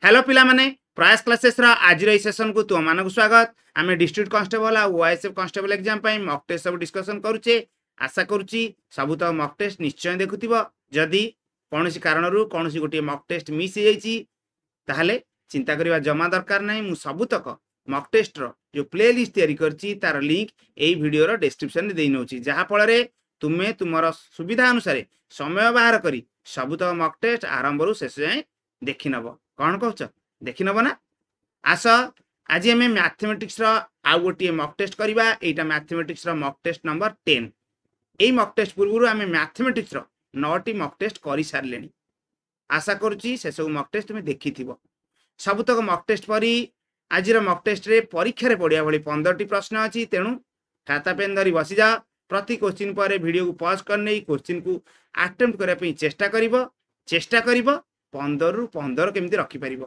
Hello पिला माने प्रयास क्लासेस रा आज रे सेशन को तुम मानक स्वागत। आमे डिस्ट्रिक्ट कांस्टेबल आ ओएसएफ कांस्टेबल एग्जाम पई मॉक टेस्ट सब डिस्कशन करूचे। आशा करूची सब तो मॉक टेस्ट निश्चय देखुथिबो। जदी कोनोसी कारणरू कोनोसी गोटे मॉक टेस्ट मिस हो जाईची ताहले चिंता करिवा जमा दरकार नै। मु सबुतक मॉक टेस्ट रो जो प्लेलिस्ट तयारी करची तार लिंक एई वीडियो रो डिस्क्रिप्शन में देई नउची, जहा फଳରେ तुमे तुमर सुविधा अनुसार समय बाहर करी सबुतक मॉक टेस्ट आरंभ रु शेष जाए देखि नबो। कौन कहछ देखि नबो ना? आस आज आम मैथमेटिक्स आउ गोटे मॉक टेस्ट करवा। एटा मैथमेटिक्स मॉक टेस्ट नंबर 10। यही मॉक टेस्ट पूर्व आम मैथमेटिक्स 9टी मॉक टेस्ट कर सारे। आशा करुच्ची से सब मॉक टेस्ट तुम देखि सबुतक मॉक टेस्ट परी आज मॉक टेस्ट रे परीक्षा रे पढ़िया भली 15टी प्रश्न अच्छी। तेणु खाता पेन धरी बसी जा। प्रति क्वेश्चन पर वीडियो को पॉज कर नहीं क्वेश्चन को अटेम्प्ट करने चेष्टा करिबो 15 रु 15 केमती रखि परिबो।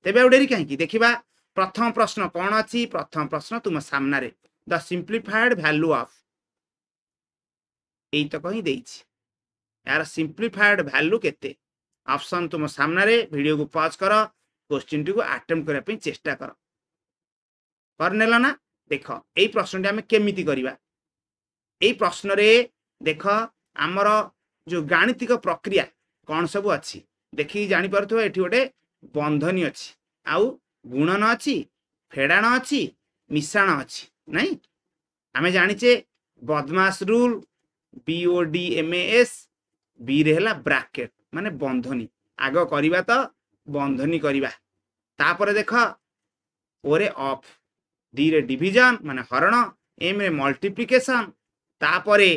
तेबे आ डेरी कहीं देखिबा प्रथम प्रश्न कौन अच्छी। प्रथम प्रश्न तुम सामना रे द सिंप्लीफाइड वैल्यू ऑफ एई तो कहीं देइछि। यार सिंप्लीफाइड वैल्यू केते? ऑप्शन तुम सामना रे वीडियो को पॉज कर क्वेश्चन टी को अटेम्प्ट करने चेष्टा करनेला ना। देख एई प्रश्न आम केमिति करिबा। एई प्रश्न रे देख आमर जो गाणितिक प्रक्रिया कौन सब अच्छी देखिए जानी पारथो। एठी गोटे बंधनी अच्छी आउ गुणन अच्छी फेड़ाण अच्छी मिश्रण अच्छी नहीं। आमे जानिचे बदमाश रूल BODMAS बी रे हला ब्रैकेट माने बंधनी। आग करिबा तो बंधनी करिबा। तापर देख ओरे ऑफ डी रे डिवीजन माने हरण एम रे मल्टीप्लिकेशन तापरे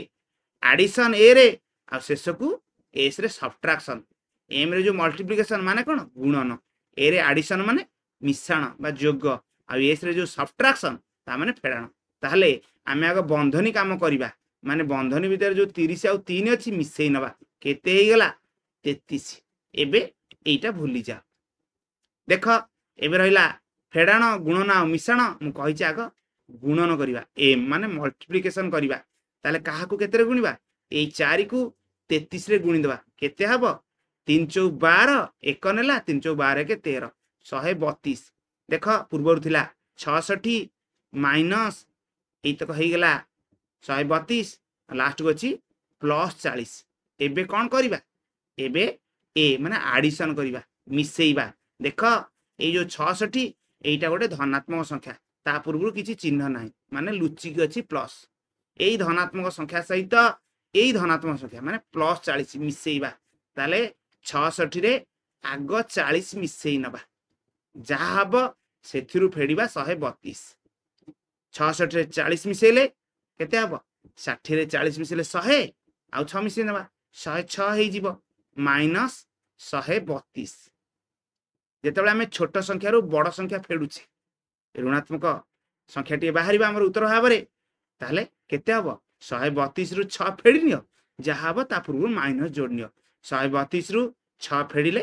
एडिशन ए रे आ शेष को एस रे सब्ट्रैक्शन। एम रे जो मल्टीप्लिकेशन माने कौन गुणन ए रे एडिशन माने मिश्रण बा जोग आ एस रे जो सब्ट्रैक्शन ता माने फेड़ाण। ताहले आमे आग बंधनी काम करिबा माने बंधनी भीतर जो 30 आ 3 अछि मिसेई नबा केते हे गेला 33। एबे एटा भूली जा। देख एबे रहिला फेड़ाण गुणन आ मिश्रण। मु कहि छी आग गुणन करिबा एम माने मल्टीप्लिकेशन करिबा। ताले काहा को केते रे गुणिबा ए 4 को 33 रे गुणी देबा केते हबो 3 चौ 12 एक नेला 3 चौ 12 के 13 132। देख पूर्वर थिला 66 माइनस एई तक हे गेला 132 लास्ट को अछि प्लस 40। एबे कोन करिबा एबे ए माने एडिशन करिबा मिसेइबा। देख ए जो 66 एइटा गोटे धनात्मक संख्या ता पूर्व किछि चिन्ह नाही माने लुचि के अछि प्लस। एई धनात्मक संख्या सहित एई धनात्मक संख्या माने प्लस 40 मिसेइबा। ताले 66 रे आग 40 मिसेई नबा जहा हबो सेथिरु फेडिबा 132। 66 रे 40 मिसेले केते हबो 60 रे 40 मिसेले 100 आ 6 मिसेई नबा 106 हे जिवो माइनस 132। जेतेबेले हमें छोट संख्या रो बड़ संख्या फेडुचे ऋणात्मक संख्या टी बाहरिबा हमर उत्तर भाबरे ताले केते हबो 132 रु 6 फेडिनियो जहा हबो ता पूर्व माइनस जोड़नियो 132 रु 6 फेडिले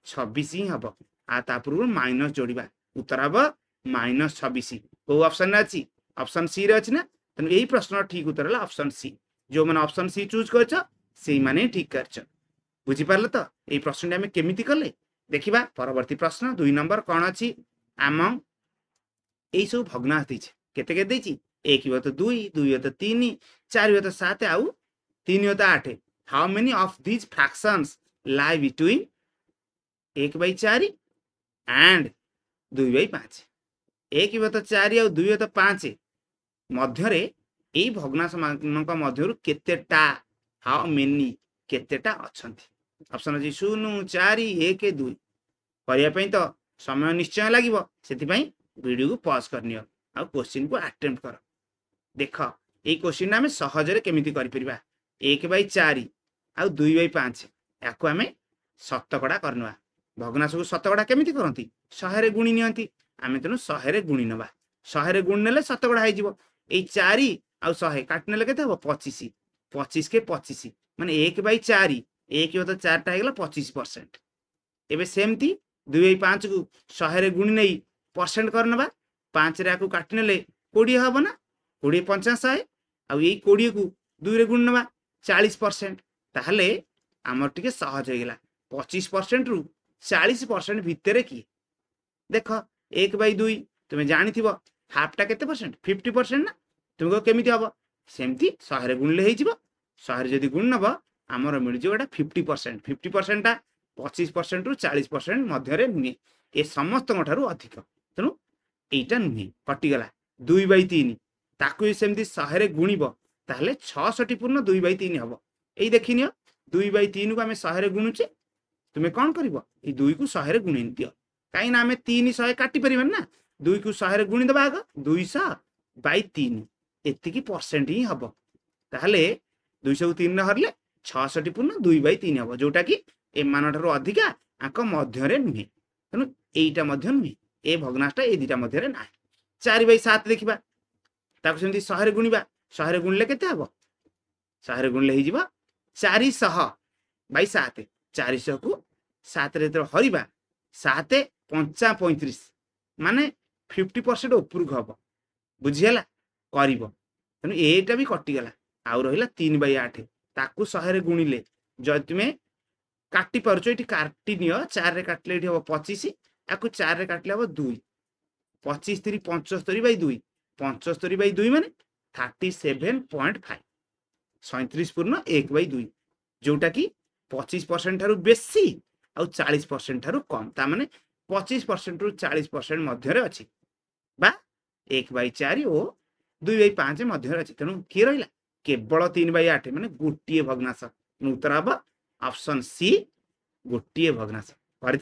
26 ही हबो आ ता पूर्व माइनस जोड़िबा उत्तर हबो माइनस 26। को ऑप्शन अछि ऑप्शन सी रे अछि ना। तने एही प्रश्न ठीक उत्तर हला ऑप्शन सी। जो माने ऑप्शन सी चूज करछ सेही माने ठीक करछ। बुझी पारले तो एही प्रश्न हमें केमिति करले देखिबा। परवर्ती प्रश्न 2 नंबर कोन अछि आम एई सब भग्नांश दैछि केते केते दैछि 1 हो तो 2 2 हो तो 3 4 हो तो 7 आउ 3 हो तो 8। How many of these fractions lie between 1/4 and 2/5। 1 हो तो 4 आउ 2 हो तो 5 मध्य रे एई भग्नांश मानक मध्यरु केतेटा हाउ मेनी केतेटा अछंती। ऑप्शन अछि 0 4 1 2 करिया पई तो समय निश्चय लागिवो सेति पई वीडियो को पॉज करनियो आ क्वेश्चन को अटेम्प्ट कर। देख एई क्वेश्चन हमें सहज रे केमिति करि परिबा 1/4 आ 2/5 याकू हमें शतकड़ा करनवा। भग्नांश को शतकड़ा केमिति करंती 100 रे गुणी नियंती आमे तनु 100 रे गुणी नबा 100 रे गुण नेले शतकड़ा हे जिवो। एई 4 आ 100 काट नेले केते हबो 25 25 के 25 माने 1/4 1 हो तो 4 टा हे गेला 25%। एबे सेमती 2/5 को 100 रे गुणी नै परसेंट करनबा 5 रे आकू काट नेले 20 हबो ना 20 5 100 आ एई 20 को 2 रे गुण नबा 40%। ताहले हमर टिके सहज हे गेला 25% रु 40% भितरे की देख 1/2 तुम्हें जानी हाफटा केते परसेंट 50% ना तुमको केमिति हम सेमती 100 गुणिले हो 100 जदि गुण नब आमर मिल जाए 50%। 50%टा 25% रु 40% मध्य नुहे ए समस्त अधिक तेणु यहीटा नुहे कटिगला 2/3 ताकू सेमती 100 गुणब ताहले 66 पूर्ण 2/3 हम यही देखनी 2/3 को आम 100 गुणुचे तुम्हें कौन कर 2 को 100 गुणी दियो कहीं आम 300 काटी पार ना 2 को 100 गुणीदे आग 200/3 एतिकी परसेंट ही हम ताहले 200 को 3 हरले 66 पूर्ण 2/3 हम जोटा कि एमान अधिका आंक मध्य नुहे तेणु यहीटा नुहे ए भग्नांशटा ए दुटा मध्य ना 4/7 देखा ताको सेमती 100 गुणिबा 100 गुणिले केते हबो 100 गुणिले हो 400/7 400 को 7 रे हरिबा 7 5 35 माने 50% उपरक हम बुझीगला कर तेणु एटा भी कटिगला आउ रहा 3/8 ताकू 100 गुणिले जब तुम्हें काटी पार्छ ये काटी नियो 4 रे काटले हम 25 याकू 4 रे काटले हम 2 25 3 75/2 75/2 माने 37.5 37 पूर्ण 1/2 जोटा कि 25% ठारू बेसी आउ 40% ठारू कम ता माने 25% रु 40% मध्य अच्छी बा 1/4 और 2/5 मध्य अच्छी तेणु किए रहा केवल 3/8 माने गोटे भग्नांश उत्तर हम ऑप्शन सी गोटे भग्नांश कर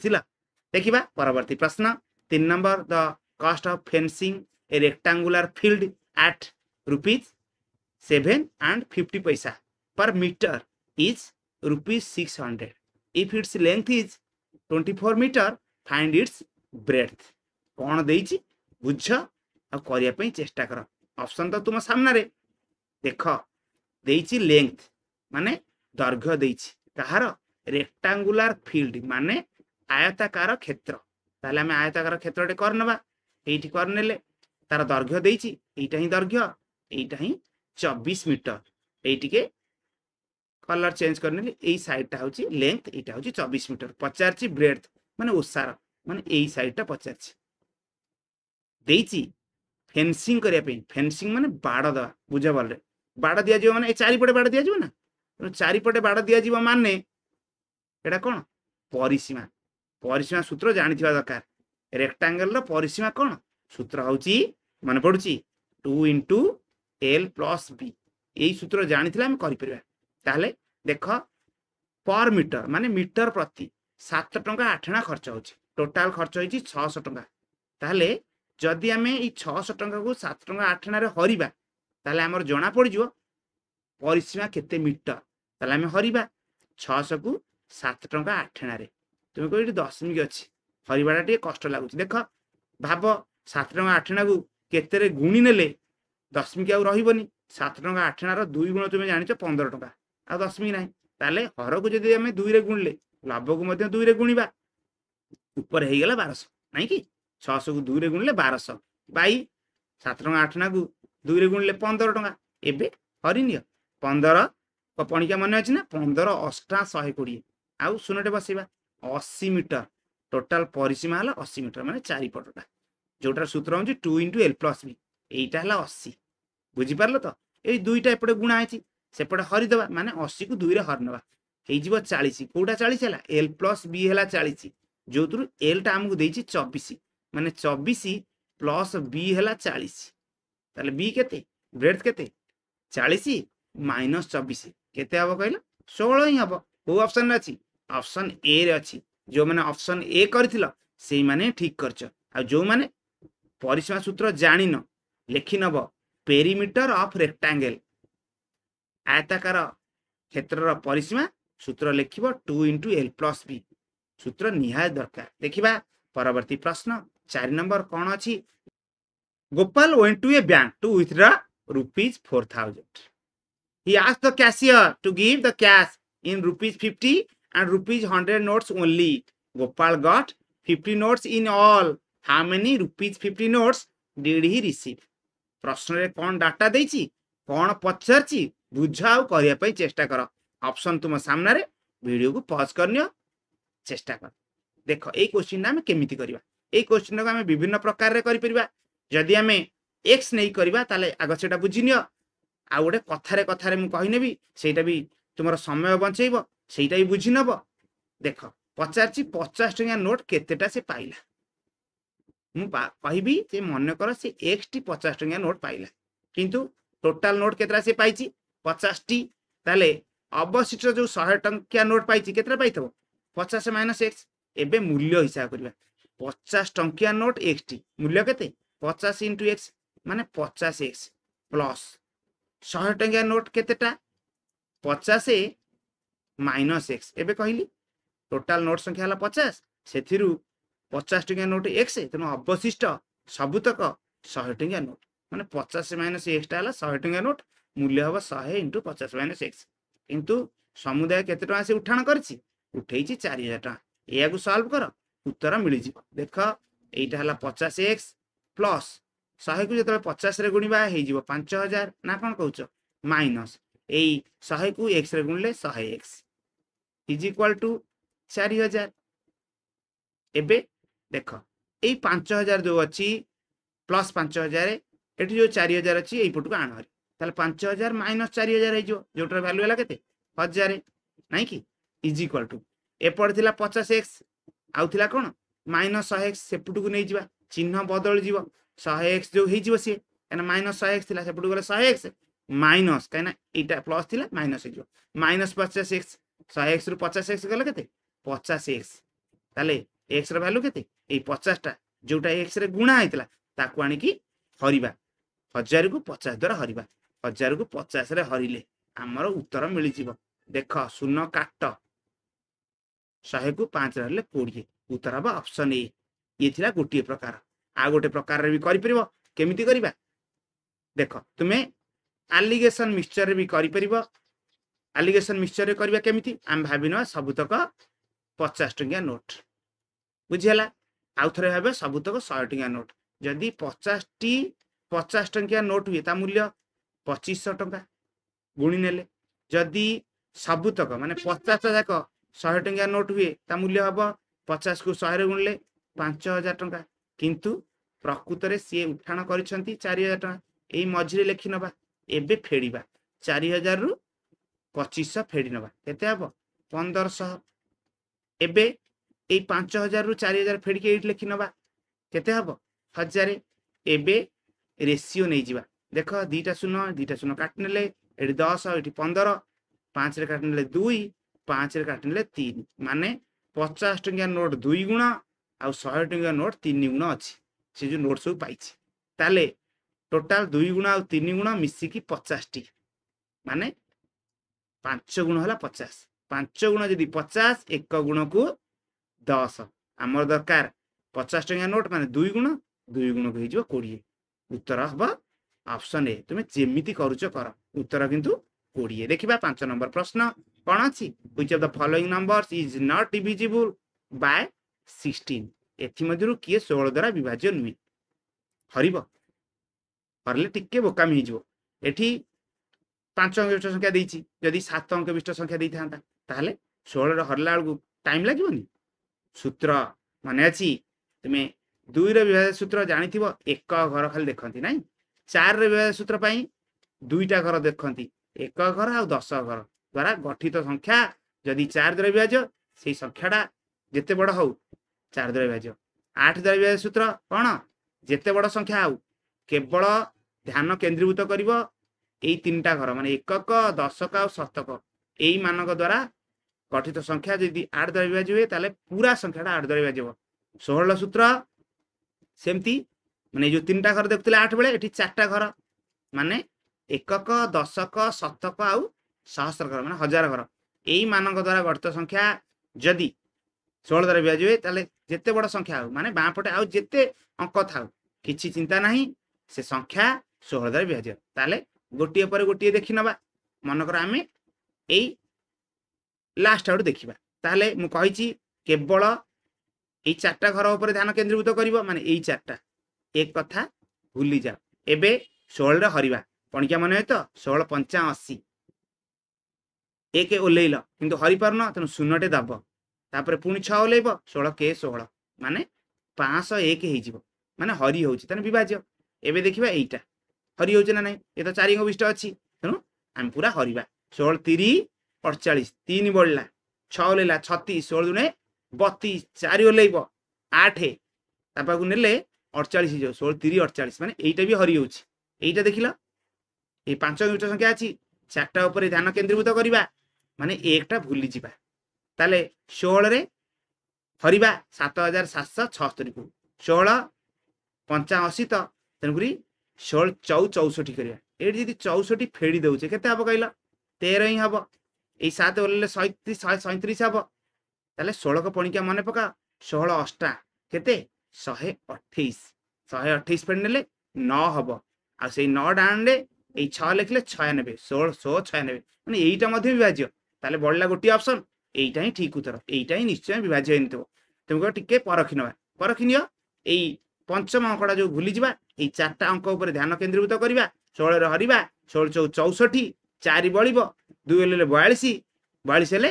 देखा परवर्ती प्रश्न 3 number the cost of fencing a rectangular field at ₹7.50 पैसा per metre is ₹600 if its length is 24 metre find its breadth कौन देइछि बुझ आ करिया पई चेष्टा कर ऑप्शन तो तुम सामने देख देइछि लेंथ माने दैर्घ्य देइछि कहार रेक्टेंगुलर फील्ड माने आयताकार क्षेत्र ताले हम आयताकार क्षेत्रटे करनबा एठी करनेले तार दैर्घ्य देइछि एटा ही दैर्घ्य एटा ही 24 मीटर एटिके कलर चेंज करने यही साइडटा हूँ लेंथ यहाँ हूँ 24 मीटर पचार ब्रेथ माने ओसार माने यही साइडटा पचार फेंसिंग करने फेंसिंग माने बाड़ दवा बुझ भल बाड़ दि माने चारिपटे बाड़ दि ना तेणु चारिपटे बाड़ दि माने एटा कौन परिसीमा परिसीमा सूत्र जानी दरकार रेक्टांगल परिसीमा कौन सूत्र हूँ मन पड़ू 2 × L + B यही सूत्र जानी आम कर देख पर मीटर माने मीटर प्रति 7 टंका 8 आना खर्च हो टोटाल खर्च हो 600 टंका ताहले जदि आम ये 600 टंका को 7 टंका 8 आना हरिबा ताहले आमर जना पड़ जो परिसीमा केते मीटर ताहले आम हरिबा 600 को 7 टंका 8 आना तुम कह दशमिक अच्छी हरिबाटा टे कष्ट लगुच देख भाव 7 टंका 8 आना को केते गुणी नेले दशमिक आउ रही 7 टंका 8 आनार 2 गुण तुम्हें जान 15 टंका आ दशमिक ना ताले हर को जब आम 2 रे गुणले लाभ को 2 रे गुणा ऊपर हो गला 1200 नहीं कि 600 को 2 रे गुणले 1200 बाई 7 टंका 8 आना को 2 रे गुणले 15 टंका एबे हरिनिय 15 पणिका मन अच्छी ना 15 8 120 आउ शून्यटे बसैबा 80 मीटर टोटाल परिसीमा है 80 मीटर माने चारिपटा जोटार सूत्र हूँ 2 × L + B यहीटा है 80 बुझीपार तो ये दुईटा एपटे गुणा है सेपटे हरिदबा माने 80 को 2 रे हरनबा हो 40 कोटा 40 है L + B है 40 जो थ्रु L टा आमको देइछि 24 माने 24 + B है 40 ताले B केते ब्रेथ केते 40 - 24 केते हबो कहला 16 ही हबो को ऑप्शन रे अछि ऑप्शन ए रे अछि जो माने ऑप्शन ए करथिलो सेही माने ठीक करछ आ जो माने परिसीमा सूत्र जानिनो लिखि नब पेरीमीटर ऑफ रेक्टेंगल आयताकार क्षेत्र परिसीमा सूत्र लिखिबो 2 × L + B सूत्र निहाय दरकार देखिबा परवर्ती प्रश्न 4 नंबर कौन अछि Gopal went to a bank to withdraw ₹4,000 he asked the cashier to give the cash in ₹50 and ₹100 notes only Gopal got 50 notes in all how many ₹50 notes did he receive प्रश्न रे कौन डाटा देइछि कौन पचारछि बुझाओ करिया पई चेष्टा कर ऑप्शन तुम सामने रे वीडियो को पॉज करनियो चेष्टा कर देख ए क्वेश्चन ना हम केमिति करबा এই क्वेश्चन को आम विभिन्न प्रकार करिपरिबा जदि आम एक्स नहीं करबा ताले आग सेटा बुझी नियो आ गोटे कथारे कथारे मु कहिनेबी सेटा भी तुमर समय बंचेइबो सेटा भी बुझी नब देख पचारची 50 टंकिया नोट केतेटा से पाइला मु कहबी जे मन कर से एक्स टी 50 टंकिया नोट पाइला किंतु टोटल नोट केतरा से पाइची 50 टी ताले अवशिष्ट जो 100 टंकिया नोट पाइची केतरा पाइथबो 50 माइनस एक्स एबे मूल्य हिसाब करबा 50 टंकिया नोट एक्स टी मूल्य केते 50 इंटू एक्स माने 50 एक्स प्लस 100 टंकिया नोट केतेटा 50 माइनस एक्स एबे कहली टोटल नोट संख्या हला 50 सेथिरु 50 टंकिया नोट एक्स तेणु अवशिष्ट सबुतक 100 टंकिया नोट माने 50 माइनस एक्स टा हला 100 टंकिया नोट मूल्य हबो 100 इंटू 50 माइनस एक्स किंतु समुदाय केते टका से उठाण करछि उठेइछि 4000 टका एया को सॉल्व कर उत्तर मिलि जिवो देख एइटा हला 50 एक्स प्लस 100 को जतले 50 रे गुणिबा हे जिवो 5000 ना कोन कहउछ माइनस एई 100 को एक्स रे गुणले 100 एक्स इज इक्वल टू 4000 एबे देख एई 5000 जो अछि प्लस 5000 एठी जो 4000 अछि एई पटु आण हरि ताले 5000 माइनस 4000 हे जो जोटर वैल्यू हला केते 1000 नाही कि इज इक्वल टू ए पड़थिला 50x आउ थिला कोन माइनस 100x सेपुटु को नै जिबा चिन्ह बदल जिवो 100x जो हे जिवो से एना माइनस 100x थिला सेपुटु गले 100x माइनस काइना एटा प्लस थिला माइनस हे जिवो माइनस 50x 100x रु 50x गले केते 50x ताले x र वैल्यू केते ए 50 टा जोटा x रे गुणा आइतला ताकू आनी कि हरिबा 1000 को 50 द्वारा हरिबा 1000 को 50 रे हरिले हमर उत्तर मिलि जिवो देख शून्य काट 100 को 5 रहले 20 उत्तर बा ऑप्शन ए ये थिला गोटे प्रकार आ गोटे प्रकार रे भी करि परिबो केमिति करिबा देख तुमे एलिगेशन मिक्सचर रे भी करि परिबो एलिगेशन मिक्सचर रे करबा केमिति हम भाबिनो सबुतक 50 टंकिया नोट बुझियला आउ थरे भाबे सबुतक 100 टंकिया नोट जदी 50 टी 50 टंकिया नोट हुए ता मूल्य 2500 टंका गुणी नेले जदी सबुतक माने 50 जाक 100 टंकिया नोट हुए ता मूल्य हबो 50 को 100 रे गुणले 5000 टंका किंतु प्रकृत रे से उठाण करिसंती 4000 टंका एई मझिरे लेखि नबा एबे फेडिबा 4000 रु 2500 फेडी नबा केते हबो 1500 एबे एई 5000 रु 4000 फेडी के एट लेखि नबा केते हबो 1000 एबे रेशियो नै जिबा देखो दीटा शून्य काट नेले एटी 10 एटी 15 5 रे काट नेले 2 5 रे काट नेले 3 माने 50 टंकिया नोट 2 गुणा आ 100 टंकिया नोट 3 गुणा अछि से जो नोट सब पाइछि ताले टोटल 2 गुणा आ 3 गुणा मिसी की 50 टी माने 5 गुण हला 50 5 गुण जदी 50 1 गुण को 10 हमर दरकार 50 टंकिया नोट माने 2 गुण को हे जो 20 उत्तर हबा ऑप्शन ए तुमे जेमिति करूचो कर उत्तर किंतु 20 देखिबा 5 नंबर प्रश्न कोन अछि which of the following numbers is not divisible by 16 एथि मधुरु किए 16 द्वारा विभाज्य नुई हरिबो हरले टिके बोकामी हिजो एठी 5 अंक विशिष्ट संख्या देइछि यदि 7 अंक विशिष्ट संख्या देइ थांता ताले 16 रे हरला बेलकु टाइम लागिबोनी सूत्र माने अछि तुमे 2 रे विभाज्य सूत्र जानिथिबो एक घर खाली देखंती नाही 4 रे विभाज्य सूत्र पई दुईटा घर देखंती एक घर आ 10 घर द्वारा गठित संख्या जदि 4 द्वारा विभाज्य सेही संख्याटा जेते बड़ हो 4 द्वारा विभाज्य 8 द्वारा विभाज्य सूत्र कोन जेते बड़ संख्या हो केवल ध्यान केंद्रीभूत करिवो एई तीनटा घर माने एकक दशक आ शतक एई मानक द्वारा गठित संख्या जदि 8 द्वारा विभाज्य हुए ताले पूरा संख्याटा 8 द्वारा विभाज्य हो 16 सूत्र सेमती माने जो तीनटा घर देखुतले 8 बेले एठी चारटा घर माने एकक दशक शतक आ सहस्र घर माने हजार घर एई मानक द्वारा गठित संख्या जदि 16 द्वारा विभाज्य हुए ताले जेते बड़ संख्या हो माने बाँ पटे आउ जेते अंक थाउ किछि चिंता नाही से संख्या 16 द्वारा विभाज्य ताले गोटिए पर गोटिए देखि नबा मनकर आमे एई लास्ट आउट देखिबा ताले मु कहिछि केवल एई चारटा घर ऊपर ध्यान केंद्रीभूत करिवो माने एई चारटा एक कथा भूली जा एबे 16 रे हरिबा पणिका मन तो 16 पंचा 80 एक ओलेइल किंतु हरि पारन तनु शून्यटे दब तापर पुणी 6 ओलेइब 16 के 16 माने 501 ହେଇଯିବ ମାନେ ହରି ହେଉଛି ତାହେଲେ ବିଭାଜ୍ୟ। ଏବେ ଦେଖିବା ଏଇଟା ହରି ହେଉଛି ନା ନାହିଁ, ଏ ତ 4 ବିଷ୍ଟ ଅଛି, ତେଣୁ ଆମେ ପୁରା ହରିବା। 16 3 48, 3 ବଳିଲା 6 ଓହ୍ଲେଇଲା 36, 16 ଦୁଣେ 32, 4 ଓହ୍ଲେଇବ 8 ତା ପାଖକୁ ନେଲେ 48 ହେଇଯିବ, 16 3 48 ମାନେ ଏଇଟା ବି ହରି ହେଉଛି। ଏଇଟା ଦେଖିଲ এই 5 ବିଷ୍ଟ ସଂଖ୍ୟା ଅଛି, 4ଟା ଉପରେ ଧ୍ୟାନ କେନ୍ଦ୍ରୀଭୂତ କରିବା ମାନେ 1ଟା ଭୁଲିଯିବା। ତାହେଲେ 16ରେ ହରିବା 7776 କୁ, 16 85 ତ ତେଣୁକରି 16 64 କରିବା। ଏଇଠି ଯଦି 64 ଫେଡ଼ି ଦେଉଛେ କେତେ ହବ କହିଲ? 13 ହିଁ ହବ। ଏଇ 7 ଓହ୍ଲେଇଲେ 37 ହବ। ତାହେଲେ 16 ପଣିକିଆ ମନେ ପକା, 16 ଅଷ୍ଟା କେତେ? 128, 128 ଫେଡ଼ି ନେଲେ 9 ହବ। ଆଉ ସେଇ 9 ଡାହାଣରେ ଏଇ 6 ଲେଖିଲେ 96, 1696 ମାନେ ଏଇଟା ମଧ୍ୟ ବିଭାଜ୍ୟ। ତାହେଲେ ବଳିଲା ଗୋଟିଏ ଅପସନ୍, এইটা ହିଁ ଠିକ ଉତ୍ତର, এইটা ହିଁ ନିଶ୍ଚୟ ବିଭାଜ୍ୟ ହେଇଥିବ। ତେଣୁ ଟିକେ ପରଖି ନେବା, ପରଖି ନିଅ। ଏଇ ପଞ୍ଚମ ଅଙ୍କଟା ଯୋଉ ଭୁଲିଯିବା, ଏଇ 4ଟା ଅଙ୍କ ଉପରେ ଧ୍ୟାନ କେନ୍ଦ୍ରୀଭୂତ କରିବା। 16ରେ ହରିବା, 16 64, 4 ବଳିବ, 2 ହେଲେ 42, 42 ହେଲେ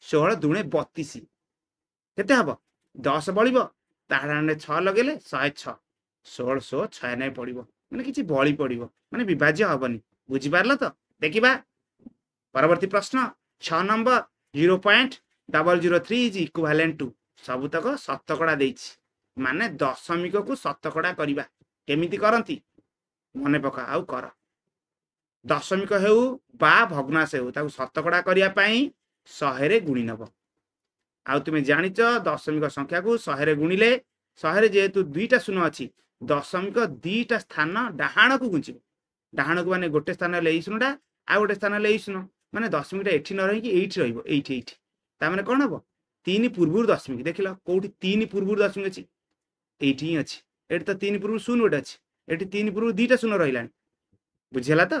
16 ଦୁଣେ 32 କେତେ ହବ? 10 ବଳିବ, ତା ଡାହାଣରେ 6 ଲଗେଇଲେ 106, 1696 ପଡିବ, ମାନେ କିଛି ବଳି ପଡିବ, ମାନେ ବିଭାଜ୍ୟ ହବନି। ବୁଝିପାରିଲ ତ? ଦେଖିବା ପରବର୍ତ୍ତୀ ପ୍ରଶ୍ନ 6 ନମ୍ବର 0.003 is equivalent to, ସବୁତକ ଶତକଡ଼ା ଦେଇଛି ମାନେ ଦଶମିକକୁ ଶତକଡ଼ା କରିବା। କେମିତି କରନ୍ତି ମନେ ପକା ଆଉ କର। ଦଶମିକ ହେଉ ବା ଭଗ୍ନାଂଶ ହେଉ ତାକୁ ଶତକଡ଼ା କରିବା ପାଇଁ 100ରେ ଗୁଣି ନେବ। ଆଉ ତୁମେ ଜାଣିଛ ଦଶମିକ ସଂଖ୍ୟାକୁ 100ରେ ଗୁଣିଲେ, 100ରେ ଯେହେତୁ 2ଟା ଶୂନ ଅଛି, ଦଶମିକ 2ଟା ସ୍ଥାନ ଡାହାଣକୁ ଘୁଞ୍ଚିବ। ଡାହାଣକୁ ମାନେ ଗୋଟେ ସ୍ଥାନ ହେଲେ ଏଇ ଶୂନଟା, ଆଉ ଗୋଟେ ସ୍ଥାନ ହେଲେ ଏଇ ଶୂନ, ମାନେ ଦଶମିକଟା ଏଠି ନ ରହିକି ଏଇଠି ରହିବ, ଏଇଠି ଏଇଠି। ତା ମାନେ କ'ଣ ହବ? 3 ପୂର୍ବରୁ ଦଶମିକ। ଦେଖିଲ କୋଉଠି 3 ପୂର୍ବରୁ ଦଶମିକ ଅଛି? ଏଇଠି ହିଁ ଅଛି। ଏଠି ତ 3 ପୂର୍ବରୁ ଶୂନ ଗୋଟେ ଅଛି, ଏଠି 3 ପୂର୍ବରୁ 2ଟା ଶୂନ ରହିଲାଣି। ବୁଝିହେଲା ତ?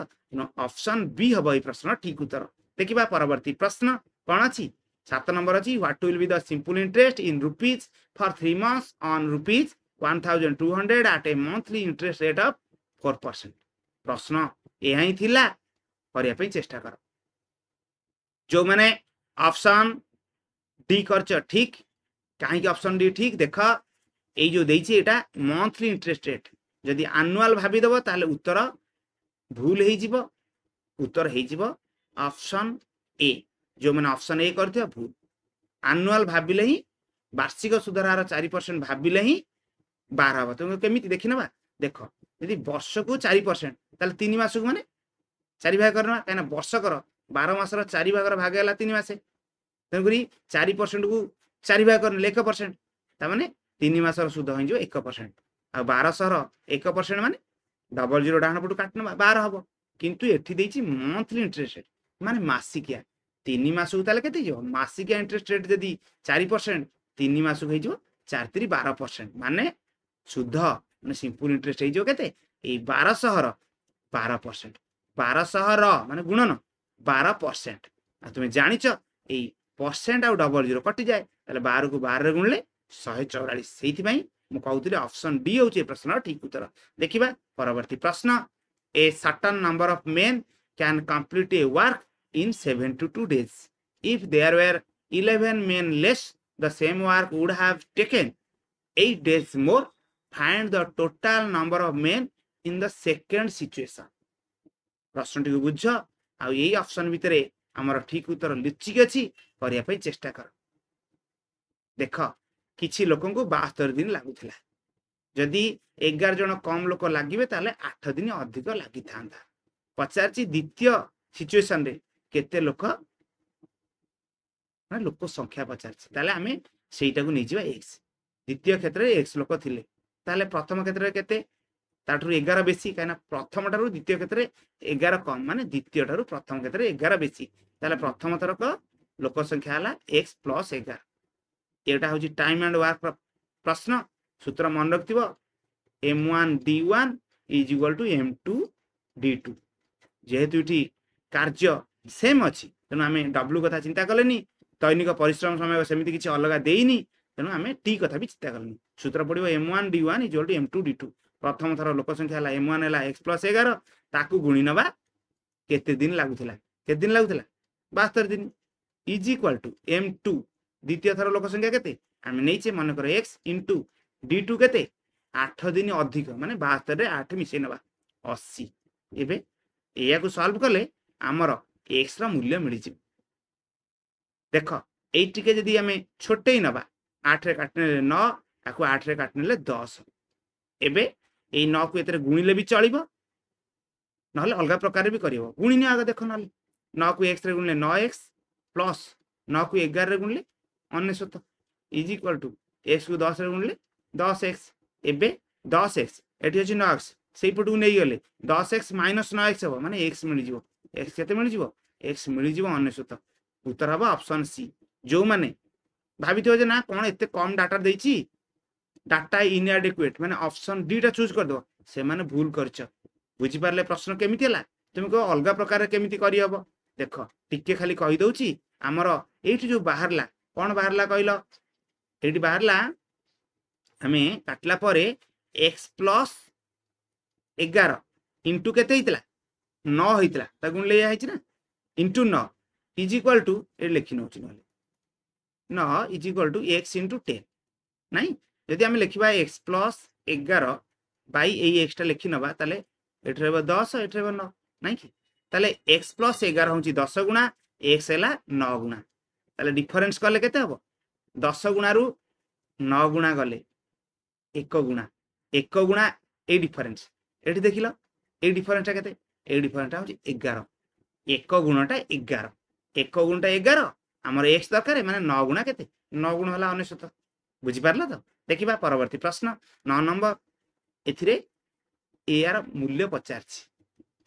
ଅପସନ୍ ବି ହବ ଏଇ ପ୍ରଶ୍ନ ଠିକ ଉତ୍ତର। ଦେଖିବା ପରବର୍ତ୍ତୀ ପ୍ରଶ୍ନ କ'ଣ ଅଛି? 7 ନମ୍ବର ଅଛି, what will be the simple interest in rupees for 3 months on rupees 1200 at a monthly interest rate of 4%। ପ୍ରଶ୍ନ ଏହା ହିଁ ଥିଲା, କରିବା ପାଇଁ ଚେଷ୍ଟା କର। ଯୋଉମାନେ ଅପସନ୍ ଡି କରିଛ ଠିକ, କାହିଁକି ଅପସନ୍ ଡି ଠିକ? ଦେଖ ଏଇ ଯୋଉ ଦେଇଛି ଏଇଟା ମନ୍ଥଲି ଇଣ୍ଟରେଷ୍ଟ ରେଟ୍, ଯଦି ଆନୁଆଲ ଭାବିଦେବ ତାହେଲେ ଉତ୍ତର ଭୁଲ ହେଇଯିବ। ଉତ୍ତର ହେଇଯିବ ଅପସନ୍ ଏ। ଯୋଉମାନେ ଅପସନ୍ ଏ କରିଥିବ ଭୁଲ। ଆନୁଆଲ ଭାବିଲେ ହିଁ, ବାର୍ଷିକ ସୁଧର ହାର 4% ଭାବିଲେ ହିଁ 12 ହବ। ତେଣୁ କେମିତି ଦେଖିନେବା? ଦେଖ ଯଦି ବର୍ଷକୁ 4% ତାହେଲେ 3 ମାସକୁ ମାନେ 4 ଭାଗ କରିନେବା, କାହିଁକିନା ବର୍ଷକର 12 ମାସର 4 ଭାଗର ଭାଗ ହେଲା 3 ମାସେ। ତେଣୁକରି 4%କୁ 4 ଭାଗ କରିନେଲେ 1%, ତାମାନେ 3 ମାସର ସୁଧ ହେଇଯିବ 1%। ଆଉ 1200ର 1% ମାନେ 00 ଡାହାଣ ପଟୁ କାଟି ନେବା 12 ହବ। କିନ୍ତୁ ଏଠି ଦେଇଛି ମନ୍ଥଲି ଇଣ୍ଟରେଷ୍ଟ ରେଟ୍ ମାନେ ମାସିକିଆ। 3 ମାସକୁ ତାହେଲେ କେତେ ହେଇଯିବ? ମାସିକିଆ ଇଣ୍ଟରେଷ୍ଟ ରେଟ୍ ଯଦି 4%, 3 ମାସକୁ ହେଇଯିବ 4 3 12%, ମାନେ ସୁଧ ମାନେ ସିମ୍ପଲ ଇଣ୍ଟରେଷ୍ଟ ହେଇଯିବ କେତେ? ଏଇ 1200ର 12%। 1200ର ମାନେ ଗୁଣନ 12%। ଆଉ ତୁମେ ଜାଣିଛ ଏଇ ପରସେଣ୍ଟ ଆଉ 00 କଟିଯାଏ, ତାହେଲେ 12କୁ 12ରେ ଗୁଣିଲେ 144। ସେଇଥିପାଇଁ ମୁଁ କହୁଥିଲି ଅପସନ୍ ଡି ହେଉଛି ଏ ପ୍ରଶ୍ନର ଠିକ ଉତ୍ତର। ଦେଖିବା ପରବର୍ତ୍ତୀ ପ୍ରଶ୍ନ। A certain number of men can complete a work in 72 days. If there were 11 men less, the same work would have taken 8 days more. Find the total number of men in the second situation. ପ୍ରଶ୍ନଟିକୁ ବୁଝ, ଆଉ ଏଇ option ଭିତରେ ଆମର ଠିକ ଉତ୍ତର ଲୁଚିକି ଅଛି, କରିବା ପାଇଁ ଚେଷ୍ଟା କର। ଦେଖ କିଛି ଲୋକଙ୍କୁ 72 ଦିନ ଲାଗୁଥିଲା, ଯଦି 11 ଜଣ କମ୍ ଲୋକ ଲାଗିବେ ତାହେଲେ 8 ଦିନ ଅଧିକ ଲାଗିଥାନ୍ତା। ପଚାରିଛି ଦ୍ୱିତୀୟ ସିଚୁଏସନରେ କେତେ ଲୋକ, ଲୋକ ସଂଖ୍ୟା ପଚାରିଛି, ତାହେଲେ ଆମେ ସେଇଟାକୁ ନେଇଯିବା x। ଦ୍ୱିତୀୟ କ୍ଷେତ୍ରରେ x ଲୋକ ଥିଲେ, ତାହେଲେ ପ୍ରଥମ କ୍ଷେତ୍ରରେ କେତେ? ତାଠାରୁ 11 ବେଶୀ, କାହିଁକିନା ପ୍ରଥମ ଠାରୁ ଦ୍ୱିତୀୟ କ୍ଷେତ୍ରରେ 11 କମ୍, ମାନେ ଦ୍ୱିତୀୟ ଠାରୁ ପ୍ରଥମ କ୍ଷେତ୍ରରେ 11 ବେଶୀ। ତାହେଲେ ପ୍ରଥମ ଥରକ ଲୋକ ସଂଖ୍ୟା ହେଲା x + 11। ଏଇଟା ହେଉଛି ଟାଇମ୍ ଆଣ୍ଡ ୱାର୍କ ପ୍ରଶ୍ନ। ସୂତ୍ର ମନେ ରଖିଥିବ, m1 d1 = m2 d2। ଯେହେତୁ ଏଠି କାର୍ଯ୍ୟ ସେମ୍ ଅଛି, ତେଣୁ ଆମେ w କଥା ଚିନ୍ତା କଲେନି, ଦୈନିକ ପରିଶ୍ରମ ସମୟ ସେମିତି କିଛି ଅଲଗା ଦେଇନି, ତେଣୁ ଆମେ ଟି କଥା ବି ଚିନ୍ତା କଲେନି। ସୂତ୍ର ପଡ଼ିବ m1 d1 = m2 d2। ପ୍ରଥମ ଥର ଲୋକ ସଂଖ୍ୟା ହେଲା m1 ହେଲା x + 11, ତାକୁ ଗୁଣି ନେବା କେତେ ଦିନ ଲାଗୁଥିଲା? କେତେ ଦିନ ଲାଗୁଥିଲା? 72 ଦିନ। = m2 ଦ୍ୱିତୀୟ ଥର ଲୋକ ସଂଖ୍ୟା କେତେ? ଆମେ ନେଇଛେ ମନେକର x * D2 केते 8 दिन अधिक माने 72 रे 8 मिसै नबा 80 एबे एया को सॉल्व कले हमर x रा मूल्य मिलि छी देख एई टिके जदी हमें छोटे नबा 8 रे काटने 9 आकु 8 रे काटने 10 एबे एई 9 को एतरे गुणिले भी चलिबो नहले अलगा प्रकार भी करिवो गुणिने आगे देख नहले 9 को x रे गुणले 9x प्लस 9 को 11 रे गुणले 99 इज इक्वल टू x को 10 रे गुणले 10x एबे 10x एठी अछि 9x सेई पटु नै गले 10x - 9x हो माने x मिलि जिवो x केते मिलि जिवो x मिलि जिवो 99 उत्तर हबो ऑप्शन सी जो माने भाबितो जे ना कोन एते कम डाटा देइची डाटा इनएडिक्वेट माने ऑप्शन डी टा चूज कर दो से माने भूल करछ बुझी पारले प्रश्न केमिति हला तुमको अलगा प्रकार केमिति करि हबो देखो टिके खाली कहि दउची हमरो एठी जो बाहरला कोन बाहरला कहिलो एठी बाहरला हमें काटला परे x प्लस 11 इंटू केते हितला 9 हितला ता गुण ले आइछ ना into 9 is equal to a लिखि नउची नले 9 is equal to x into 10 नाही यदि हम लिखिबा x plus 11 by a x टा लिखि नबा ताले एठरे 10 एठरे 9 नाही कि ताले x प्लस 11 होची 10 गुणा x हैला 9 गुणा ताले डिफरेंस कले केते हबो 10 गुणा रु 9 गुणा गले 1 गुणा ए डिफरेंस एठी देखिलो ए डिफरेंस टा केते ए डिफरेंस टा होची 11 1 गुणटा 11 1 गुणटा 11 हमर x दरकार माने 9 गुणा केते 9 गुण होला 99 बुझी पारला तो देखिबा परवर्ती प्रश्न 9 नंबर एथिरे ए यार मूल्य पचारछि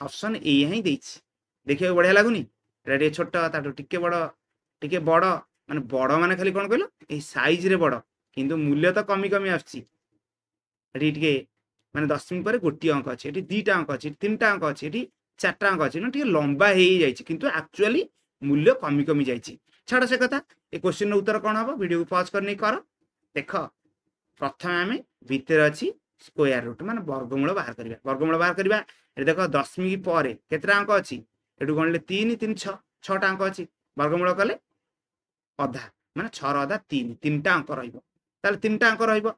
ऑप्शन ए ही देछि देखियो बढ़िया लागुनी एटा छोटा ताटो टिके बड़ माने बड़ माने खाली कोन कहलो ए साइज रे बड़ किंतु मूल्य तो कमी कमी आछि एटी टिके माने 10 मिनिट पर गोटी अंक अछि एटी दुईटा अंक अछि तीनटा अंक अछि एटी चारटा अंक अछि न टिके लंबा हे जाइछि किंतु एक्चुअली मूल्य कमी कमी जाइछि छाड़ से कथा ए क्वेश्चन रो उत्तर कोन हबो वीडियो को पॉज करने कर देख प्रथम आमे भीतर अछि स्क्वायर रूट माने वर्गमूल बाहर करबा ए देखो दशमिक पर केतरा अंक अछि एटु गणले 3 3 6 6टा अंक अछि वर्गमूल कले अधा माने 6 रो अधा 3 3टा अंक रहइबो ताले 3टा अंक रहइबो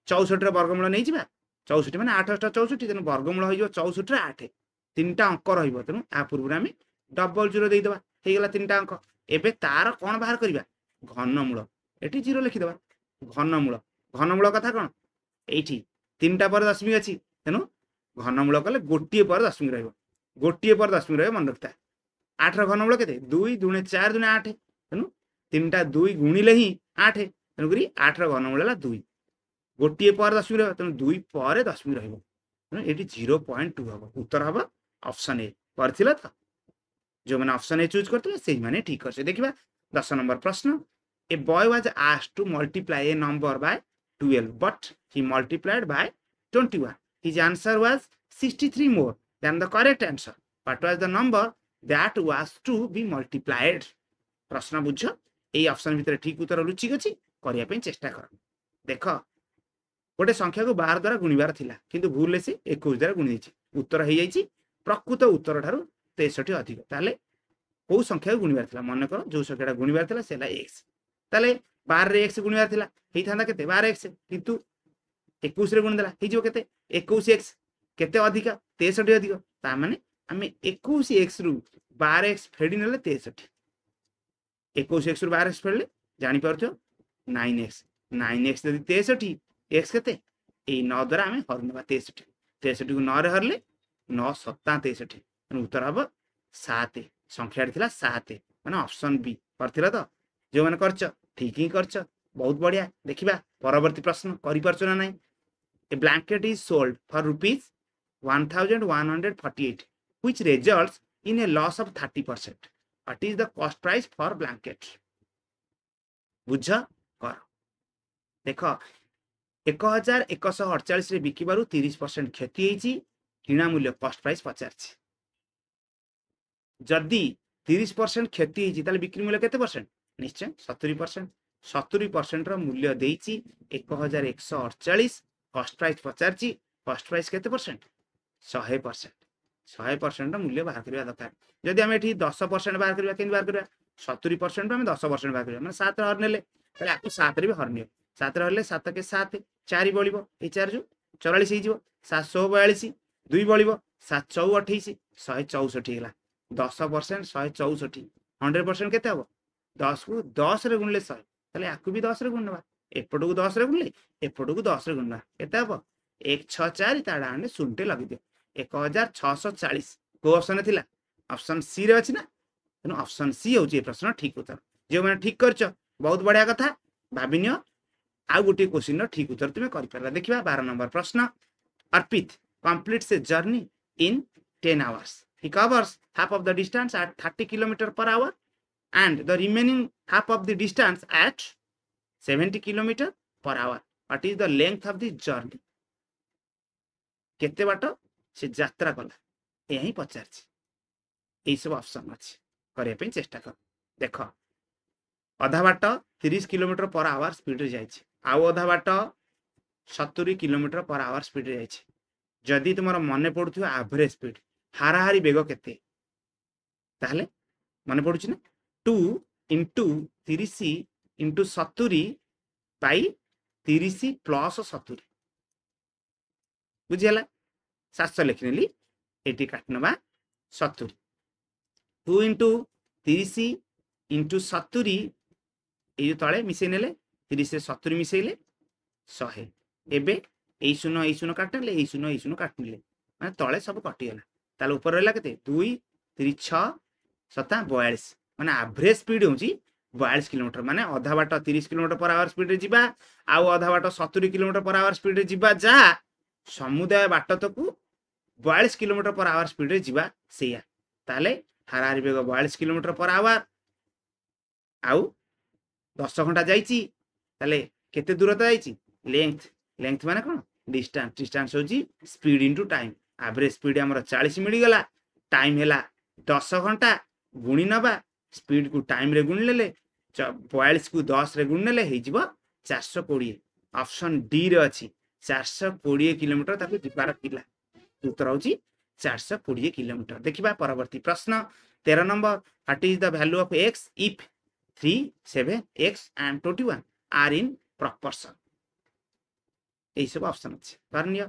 64 रो वर्गमूल नै जिबा 64 माने 8 * 64 तेन वर्गमूल होइबो 64 रे 8 3टा अंक रहइबो तेनु आ पूर्व आमे डबल 0 देइ दबा हे गेला 3टा अंक एबे तार कोन बाहर करबा घनमूल एठी 0 लिखि दबा घनमूल कथा कोन एठी 3टा पर दशमिक अछि तेनु घनमूल कले गोटिए पर दशमिक रहइबो गोटिए पर दशमिक रहइबो मन रखता 8 रो घनमूल केते 2 2 4 2 8 तेनु 3टा 2 गुणिले ही 8 तेनु करी 8 रो घनमूल ला 2 गोटिए पर दशमिक रहइबो तेनु 2 पर दशमिक रहइबो तेनु एठी 0.2 हबो उत्तर हबो ऑप्शन ए परथिला त जो माने ऑप्शन ए चूज करथिले सेही माने ठीक करसे देखिबा 10 नंबर प्रश्न a boy was asked to multiply A number by 12 but he multiplied by 21 his answer was 63 more than the correct answer what was the number that was to be multiplied प्रश्न बुझ A option भीतर ठीक उत्तर रुचि गछि करिया पे चेष्टा कर देखो गोटे संख्या को 12 द्वारा गुणिबार थिला किंतु भूल ले से 21 द्वारा गुणि दैछि उत्तर हे जाइछि प्रकृत उत्तर ठारू 63 अधिक ताले को संख्या को गुणिबार थिला मन कर जो संख्याटा गुणिबार थिला सेला x ताले 12 रे x गुणिबार थिला हेइ थांदा केते 12x किंतु 21 रे गुण देला हेइ जो केते 21x केते अधिक 63 अधिक ता माने हमें 21x रु 12x फेडी नेले 63 21x रु 12x फेडले जानि परथो 9x यदि 63 x केते ए 9 द्वारा हमें हरनबा 63 को 9 रे हरले 9 7 63 उत्तर हबो 7 संख्या थिला 7 माने ऑप्शन बी परथिला तो जो माने करछ ठीक ही करछ बहुत बढ़िया देखिबा परवर्ती प्रश्न करि परछ ना नै a blanket is sold for rupees 1148 which results in a loss of 30% what is the cost price for blanket बुझ कर देखो 1148 रे बिकिबारु 30% क्षति हेची किना मूल्य कॉस्ट प्राइस पचारछि जदी 30% क्षति हेची ताले बिक्री मूल्य केते परसेंट निश्चय 70% 70% रो मूल्य देइची 1148 कॉस्ट प्राइस पचारछि कॉस्ट प्राइस केते परसेंट 100% 100% रो मूल्य बाहर करबा दरकार जदी हम एठी 10% बाहर करबा केन बाहर करबा 70% हम 10% बाहर करबा माने 7 हर नेले ताले आपको 7 रे भी हरनियो सात रहिले 7 के 7 4 बळिबो ए 4 जो 44 हे जिवो 742 2 बळिबो 7 4 28 164 हेला 10% 164 100% केते हबो 10 को 10 रे गुणले 100 ताले आकु भी 10 रे गुणनबा एपटू को 10 रे गुणले एपटू को 10 रे गुणना केते हबो 164 ता डाने सुनटे लगी दियो 1640 को ऑप्शन थिला ऑप्शन सी रे अछि ना तेनु ऑप्शन सी होची प्रश्न ठीक उत्तर जे माने ठीक करछ बहुत बढ़िया कथा भाबिनियो आ गुटी क्वेश्चन ठीक उत्तर तुमे करि परला देखिबा 12 नंबर प्रश्न अर्पित completes a journey in 10 hours he covers half of the distance at 30 km per hour and the remaining half of the distance at 70 km per hour what is the length of the journey केते बाट से यात्रा कला यही पचार यही सब option अच्छे करने चेष्टा कर देख अधा बाट 30 किलोमीटर पर आवर स्पीड रे जाइए आउ अधा बाट 70 किलोमीटर पर आवर स्पीड रे जाइए जदि तुम मन पड़ु एवरेज स्पीड हाराहारी बेग केते ताहले मन पड़ुछि ना 2 इंटू 30 इंटू 70 बाई 30 प्लस 70 बुझीगला 700 लिखनेली एटी काटनबा 70 2 इंटू 30 इंटू 70 ये तले मिसई नेले 30 से 70 मिसैले 100 एबे ए शून्य काटले ए शून्य काटले माने तले सब कटिगला ताले ऊपर रहला केते 2 3 6 7 42 माने एवरेज स्पीड होची 42 किलोमीटर माने आधा बाट 30 किलोमीटर पर आवर स्पीड रे जिबा आउ आधा बाट 70 किलोमीटर पर आवर स्पीड रे जिबा जा समुदाय बाट तकू 42 किलोमीटर पर आवर स्पीड रे जिबा सेया ताले हाराहारी बेग 42 किलोमीटर पर आवर आउ 10 घंटा जाइची ताले केते दूरता जाइची लेंथ लेंथ माने कोन डिस्टेंस डिस्टेंस होची speed into time average speed हमर 40 मिली गला टाइम हैला 10 घंटा गुणी नबा स्पीड को टाइम रे गुण लेले 42 को 10 रे गुण लेले हे जिवो 420 ऑप्शन डी रे अछि 420 किलोमीटर ताकू जिबार पिला उत्तर होची 420 किलोमीटर देखिबा परवर्ती प्रश्न 13 number what is the value of x if 3 7 x and 21 are in proportion यही सब ऑप्शन अच्छे करनियो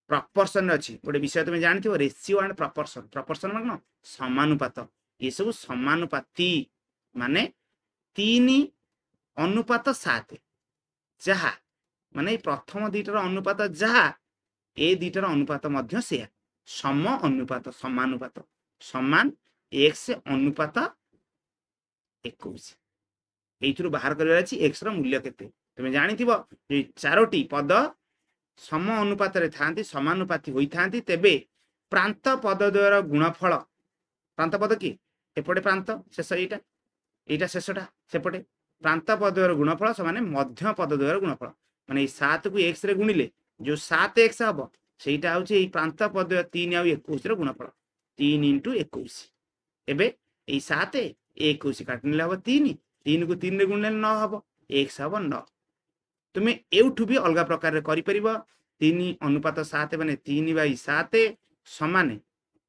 प्रपोर्शन अच्छी गोटे विषय तुम जानथिबो रेशियो एंड प्रपोर्शन प्रपोर्शन माने कोन समानुपात ये सब समानुपाती माने 3 अनुपात 7 जहा माने प्रथम दुईटार अनुपात जहा ए दुईटार अनुपात मध्य से सम अनुपात समानुपात समान x अनुपात 21 एइथुरु बाहर करबार अछि x रो मूल्य केते तुम जानिथिबो जे चारोटी पद सम अनुपात रे थांती समानुपाती होई थांती तेबे प्रांत पद द्वयर गुणफल प्रांत पद की एपटे प्रांत शेष एटा एटा शेषटा सेपटे प्रांत पद द्वयर गुणफल समान मध्य पद द्वयर गुणफल माने 7 को x रे गुणिले जो 7x हबो सेटा होची ए प्रांत पद 3 आ 21 रो गुणफल 3 इंटू 21 एबे ए 7 21 काटनिले हबो 3 3 को 3 रे गुणले 9 हबो x हबो 9 तुमे एउठु भी अलग प्रकार रे करि परिबो 3 अनुपात 7 माने 3 बाई 7 समान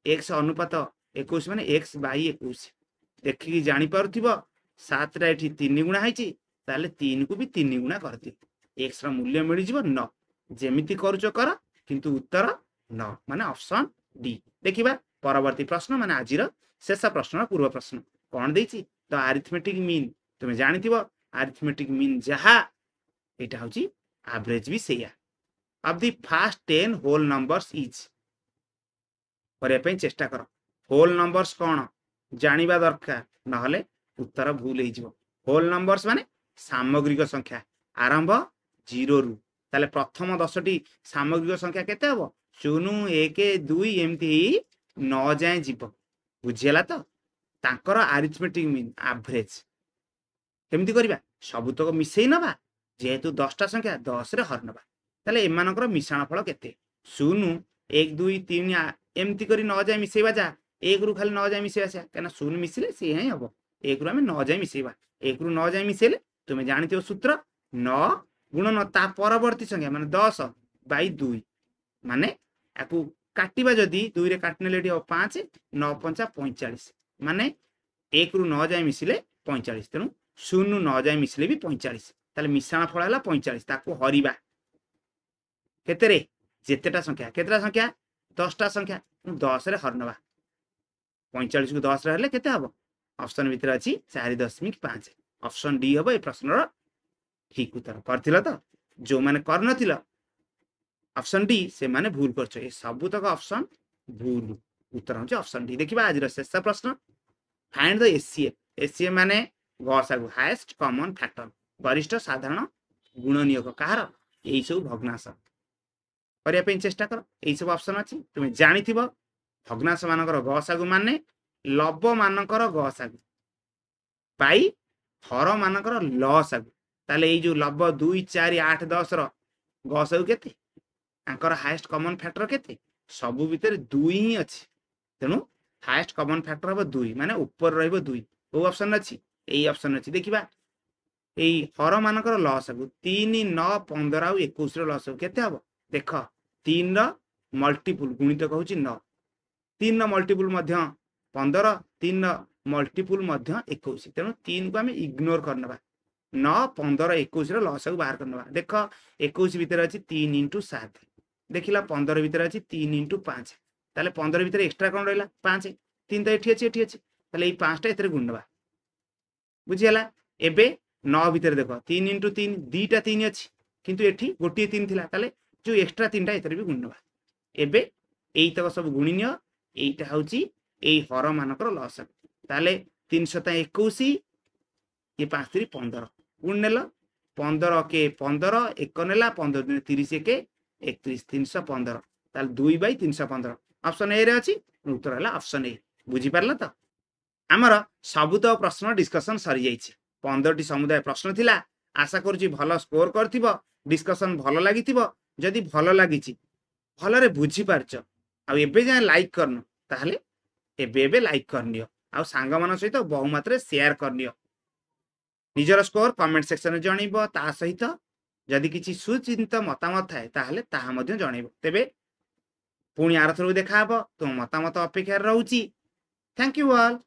x अनुपात 21 माने x बाई 21 देखि जानि पारुथिबो 7 रा एठी 3 गुणा हैची ताले 3 को भी 3 गुणा करथि x रा मूल्य मिलि जिवो 9 जेमिति करूचो कर किंतु उत्तर 9 माने ऑप्शन डी देखिबा परवर्ती प्रश्न माने आजिर शेष प्रश्न पूर्व प्रश्न कोन देछि तो अरिथमेटिक मीन तुमे जानिथिबो अरिथमेटिक मीन जहा एटा होची एवरेज भी सेया of the first 10 whole numbers is करे पे चेष्टा करो होल नंबर्स कोन जानिबा दरकार नहले उत्तर भूल हे जिवो होल नंबर्स माने सामग्रिक संख्या आरंभ 0 रु ताले प्रथम 10टी सामग्रिक संख्या केते हबो 0 1 2 एमती 9 जाय जिवो बुझियला तो तांकर अरिथमेटिक मीन एवरेज केमती करिबा सबुतक मिसई नबा जेहेतु 10टा संख्या 10 रे हर नबा ताले एमानकर मिश्रण फल केते 0 1 2 3 एमती करी 9 जाय मिसेबा जा 1 रु खाली 9 जाय मिसेबा से कना 0 मिसिले से ही हबो 1 रु हमें 9 जाय मिसेबा 1 रु 9 जाय मिसेले तुमे जानिथियो सूत्र 9 गुणन ता परवर्ती संख्या माने 10 बाई 2 माने याकू काटिबा जदी 2 रे काटनेले एठी 5 9 5 45 माने 1 रु 9 जाय मिसिले 45 तेनु 0 9 जाय मिसिले भी 45 ताले मिश्रण फल है 45 ताको हरिबा केते जेतेटा संख्या केतेटा संख्या 10टा संख्या 10 रे हरनवा 45 को 10 रे हरले केते हबो ऑप्शन भितर अछि 4.5 ऑप्शन डी हबो ए प्रश्नर ठीक उत्तर करथिला तो जो माने करनथिला ऑप्शन डी से माने भूल करछो ए सब तक ऑप्शन भूल उत्तर होचे ऑप्शन डी देखिबा आज शेष प्रश्न फाइंड द एचसीएफ एचसीएफ माने गसागु हाईएस्ट कॉमन फैक्टर गरिष्ठ साधारण गुणनीयक कहार एई सब भग्नांश करिया पे चेष्टा कर एई सब ऑप्शन अछि तुमे जानिथिबो भग्नांश मानकर गसागु माने लव मानकर गसागु पाई हर मानकर लसागु ताले एई जो लव 2 4 8 10 रो गसागु केते आंकर हाईएस्ट कॉमन फैक्टर केते सबु भीतर 2 ही अछि तेनु हाईएस्ट कॉमन फैक्टर हबो 2 माने ऊपर रहइबो 2 ओ ऑप्शन अछि एई ऑप्शन अछि देखिबा एई हर मानकर लसागु 3 9 15 आ 21 रो लसागु केते हबो देख 3 रो मल्टीपल गुणित कहूची 9 3 रो मल्टीपल मध्य 15 3 रो मल्टीपल मध्य 21 तेनु 3 को हमें इग्नोर करनबा 9 15 21 रो लसागु बाहर करनबा देख 21 भीतर अछि 3 * 7 देखिला 15 भीतर अछि 3 * 5 ताले 15 भीतर एक्स्ट्रा कोन रहला 5 3 तो एठी अछि ताले ई 5 टा एतरे गुणनबा बुझियला एबे 9 भीतर देखो 3 * 3 2टा 3 अछि किंतु एठी गोटिए 3 थिला ताले जो एक्स्ट्रा 3टा एतरे भी गुणनबा एबे एई तक सब गुणिनिय एईटा होची एई हर मानकर लस ताले 321 ये 5 3 15 गुण नेला 15 के 15 एक नेला 15 दिन 30 के 31 315 ताल 2/315 ऑप्शन ए रे अछि उत्तर हला ऑप्शन ए बुझी परला त हमर सबुत प्रश्न डिस्कशन सरी जाईछि 15 टी समुदाय प्रश्न थिला आशा करूची भलो स्कोर करथिबो डिस्कशन भलो लागिथिबो जदि भलो लागिछि भलो रे बुझी पारछ आ एबे जा लाइक करनो ताहले एबे लाइक करनियो आ सांग मान सहित बहु मात्रा शेयर करनियो निजर स्कोर कमेंट सेक्शन में जणइबो ता सहित जदि किछि सुचिंत मतामत थाए ताहले ताहा मध्ये जणइबो तेबे पुणी आरथरु देखा हबो तुम मतामत अपेक्षा रहउची थैंक यू ऑल।